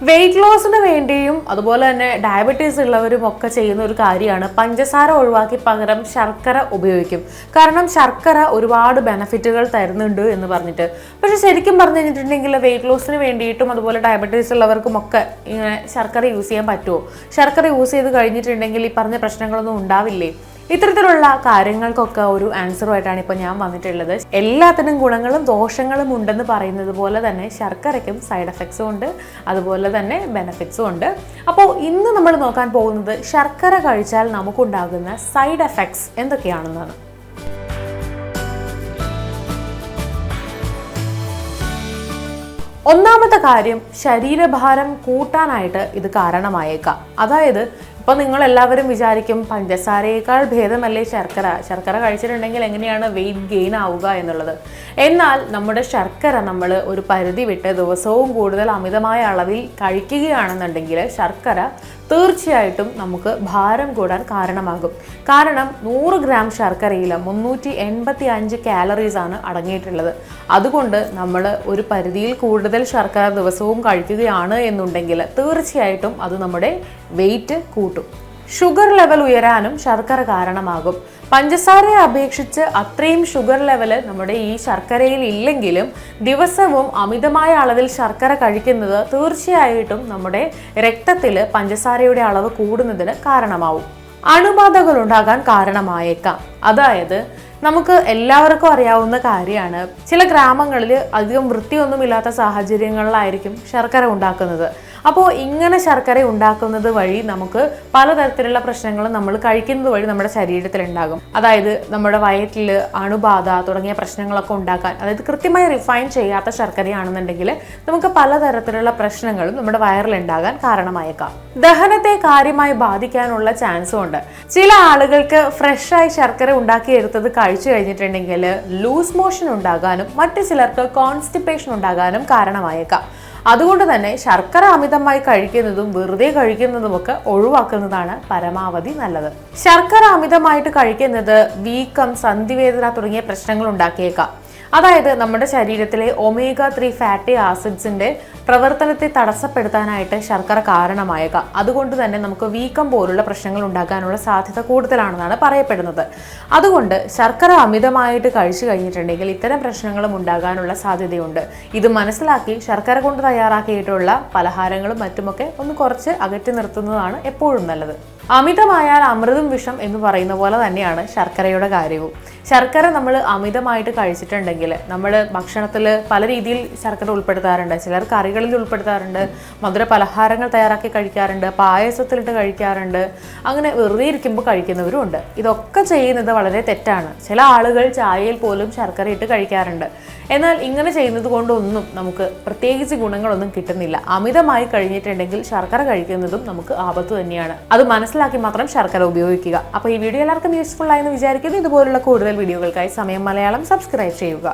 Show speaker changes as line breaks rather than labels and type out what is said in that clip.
Wait ലോസിന് വേണ്ടിയും അതുപോലെ തന്നെ ഡയബറ്റീസ് ഉള്ളവരും ഒക്കെ ചെയ്യുന്ന ഒരു കാര്യമാണ് പഞ്ചസാര ഒഴിവാക്കി പകരം ശർക്കര ഉപയോഗിക്കും. കാരണം ശർക്കര ഒരുപാട് ബെനഫിറ്റുകൾ തരുന്നുണ്ട് എന്ന് പറഞ്ഞിട്ട്. പക്ഷെ ശരിക്കും പറഞ്ഞു കഴിഞ്ഞിട്ടുണ്ടെങ്കിൽ വെയിറ്റ് ലോസിന് വേണ്ടിയിട്ടും അതുപോലെ ഡയബറ്റീസ് ഉള്ളവർക്കും ഒക്കെ ഇങ്ങനെ ശർക്കര യൂസ് ചെയ്യാൻ പറ്റുമോ? ശർക്കര യൂസ് ചെയ്ത് കഴിഞ്ഞിട്ടുണ്ടെങ്കിൽ ഈ പറഞ്ഞ പ്രശ്നങ്ങളൊന്നും ഉണ്ടാവില്ലേ? ഇത്തരത്തിലുള്ള കാര്യങ്ങൾക്കൊക്കെ ഒരു ആൻസറുമായിട്ടാണ് ഇപ്പോൾ ഞാൻ വന്നിട്ടുള്ളത്. എല്ലാത്തിനും ഗുണങ്ങളും ദോഷങ്ങളും ഉണ്ടെന്ന് പറയുന്നത് പോലെ തന്നെ ശർക്കരയ്ക്കും സൈഡ് എഫക്ട്സും ഉണ്ട്, അതുപോലെ തന്നെ ബെനഫിറ്റ്സും ഉണ്ട്. അപ്പോൾ ഇന്ന് നമ്മൾ നോക്കാൻ പോകുന്നത് ശർക്കര കഴിച്ചാൽ നമുക്കുണ്ടാകുന്ന സൈഡ് എഫക്ട്സ് എന്തൊക്കെയാണെന്നാണ്. ഒന്നാമത്തെ കാര്യം, ശരീരഭാരം കൂട്ടാനായിട്ട് ഇത് കാരണമായേക്കാം. അതായത് ഇപ്പോൾ നിങ്ങളെല്ലാവരും വിചാരിക്കും പഞ്ചസാരയേക്കാൾ ഭേദമല്ലേ ശർക്കര കഴിച്ചിട്ടുണ്ടെങ്കിൽ എങ്ങനെയാണ് വെയിറ്റ് ഗെയിൻ ആവുക എന്നുള്ളത്. എന്നാൽ നമ്മുടെ ശർക്കര നമ്മൾ ഒരു പരിധി വിട്ട് ദിവസവും കൂടുതൽ അമിതമായ അളവിൽ കഴിക്കുകയാണെന്നുണ്ടെങ്കിൽ ശർക്കര തീർച്ചയായിട്ടും നമുക്ക് ഭാരം കൂടാൻ കാരണമാകും. കാരണം 100 ഗ്രാം ശർക്കരയിൽ 385 കാലറീസ് ആണ് അടങ്ങിയിട്ടുള്ളത്. അതുകൊണ്ട് നമ്മൾ ഒരു പരിധിയിൽ കൂടുതൽ ശർക്കര ദിവസവും കഴിക്കുകയാണ് എന്നുണ്ടെങ്കിൽ തീർച്ചയായിട്ടും അത് നമ്മുടെ വെയിറ്റ് കൂട്ടും. ഷുഗർ ലെവൽ ഉയരാനും ശർക്കര കാരണമാകും. പഞ്ചസാരയെ അപേക്ഷിച്ച് അത്രയും ഷുഗർ ലെവൽ നമ്മുടെ ഈ ശർക്കരയിൽ ഇല്ലെങ്കിലും ദിവസവും അമിതമായ അളവിൽ ശർക്കര കഴിക്കുന്നത് തീർച്ചയായിട്ടും നമ്മുടെ രക്തത്തിൽ പഞ്ചസാരയുടെ അളവ് കൂടുന്നതിന് കാരണമാവും. അണുബാധകൾ ഉണ്ടാകാൻ കാരണമായേക്കാം. അതായത് നമുക്ക് എല്ലാവർക്കും അറിയാവുന്ന കാര്യമാണ്, ചില ഗ്രാമങ്ങളിൽ അധികം വൃത്തിയൊന്നുമില്ലാത്ത സാഹചര്യങ്ങളിലായിരിക്കും ശർക്കര ഉണ്ടാക്കുന്നത്. അപ്പോൾ ഇങ്ങനെ ശർക്കര ഉണ്ടാക്കുന്നത് വഴി നമുക്ക് പലതരത്തിലുള്ള പ്രശ്നങ്ങൾ നമ്മൾ കഴിക്കുന്നത് വഴി നമ്മുടെ ശരീരത്തിലുണ്ടാകും. അതായത് നമ്മുടെ വയറ്റിൽ അണുബാധ തുടങ്ങിയ പ്രശ്നങ്ങളൊക്കെ ഉണ്ടാക്കാൻ, അതായത് കൃത്യമായി റിഫൈൻ ചെയ്യാത്ത ശർക്കരയാണെന്നുണ്ടെങ്കിൽ നമുക്ക് പലതരത്തിലുള്ള പ്രശ്നങ്ങളും നമ്മുടെ വയറിലുണ്ടാകാൻ കാരണമായേക്കാം. ദഹനത്തെ കാര്യമായി ബാധിക്കാനുള്ള ചാൻസും ഉണ്ട്. ചില ആളുകൾക്ക് ഫ്രഷായി ശർക്കര ഉണ്ടാക്കിയെടുത്തത് കഴിച്ചു കഴിഞ്ഞിട്ടുണ്ടെങ്കിൽ ലൂസ് മോഷൻ ഉണ്ടാകാനും മറ്റു ചിലർക്ക് കോൺസ്റ്റിപ്പേഷൻ ഉണ്ടാകാനും കാരണമായേക്കാം. അതുകൊണ്ട് തന്നെ ശർക്കര അമിതമായി കഴിക്കുന്നതും വെറുതെ കഴിക്കുന്നതുമൊക്കെ ഒഴിവാക്കുന്നതാണ് പരമാവധി നല്ലത്. ശർക്കര അമിതമായിട്ട് കഴിക്കുന്നത് വീക്കം, സന്ധിവേദന തുടങ്ങിയ പ്രശ്നങ്ങൾ ഉണ്ടാക്കിയേക്കാം. അതായത് നമ്മുടെ ശരീരത്തിലെ ഒമേഗ 3 ഫാറ്റി ആസിഡ്സിന്റെ പ്രവർത്തനത്തെ തടസ്സപ്പെടുത്താനായിട്ട് ശർക്കര കാരണമായേക്കാം. അതുകൊണ്ട് തന്നെ നമുക്ക് വീക്കം പോലുള്ള പ്രശ്നങ്ങൾ ഉണ്ടാകാനുള്ള സാധ്യത കൂടുതലാണെന്നാണ് പറയപ്പെടുന്നത്. അതുകൊണ്ട് ശർക്കര അമിതമായിട്ട് കഴിച്ചു കഴിഞ്ഞിട്ടുണ്ടെങ്കിൽ ഇത്തരം പ്രശ്നങ്ങളും ഉണ്ടാകാനുള്ള സാധ്യതയുണ്ട്. ഇത് മനസ്സിലാക്കി ശർക്കര കൊണ്ട് തയ്യാറാക്കിയിട്ടുള്ള പലഹാരങ്ങളും മറ്റുമൊക്കെ ഒന്ന് കുറച്ച് അകറ്റി നിർത്തുന്നതാണ് എപ്പോഴും നല്ലത്. അമിതമായാൽ അമൃതും വിഷം എന്ന് പറയുന്ന പോലെ തന്നെയാണ് ശർക്കരയുടെ കാര്യവും. ശർക്കര നമ്മൾ അമിതമായിട്ട് കഴിച്ചിട്ടുണ്ടെങ്കിൽ നമ്മൾ ഭക്ഷണത്തിൽ പല രീതിയിൽ ശർക്കര ഉൾപ്പെടുത്താറുണ്ട്. ചിലർ കറികളിൽ ഉൾപ്പെടുത്താറുണ്ട്, മധുര പലഹാരങ്ങൾ തയ്യാറാക്കി കഴിക്കാറുണ്ട്, പായസത്തിലിട്ട് കഴിക്കാറുണ്ട്, അങ്ങനെ വെറുതെ ഇരിക്കുമ്പോൾ കഴിക്കുന്നവരും ഉണ്ട്. ഇതൊക്കെ ചെയ്യുന്നത് വളരെ തെറ്റാണ്. ചില ആളുകൾ ചായയിൽ പോലും ശർക്കര ഇട്ട് കഴിക്കാറുണ്ട്. എന്നാൽ ഇങ്ങനെ ചെയ്യുന്നത് കൊണ്ടൊന്നും നമുക്ക് പ്രത്യേകിച്ച് ഗുണങ്ങളൊന്നും കിട്ടുന്നില്ല. അമിതമായി കഴിഞ്ഞിട്ടുണ്ടെങ്കിൽ ശർക്കര കഴിക്കുന്നതും നമുക്ക് ആപത്ത് തന്നെയാണ്. അത് മനസ്സിലാക്കി മാത്രം ശർക്കര ഉപയോഗിക്കുക. അപ്പോൾ ഈ വീഡിയോ എല്ലാവർക്കും യൂസ്ഫുൾ ആയെന്ന് വിചാരിക്കുന്നു. ഇതുപോലുള്ള കൂടുതൽ വീഡിയോകൾക്കായി സമയം മലയാളം സബ്സ്ക്രൈബ് ചെയ്യുക.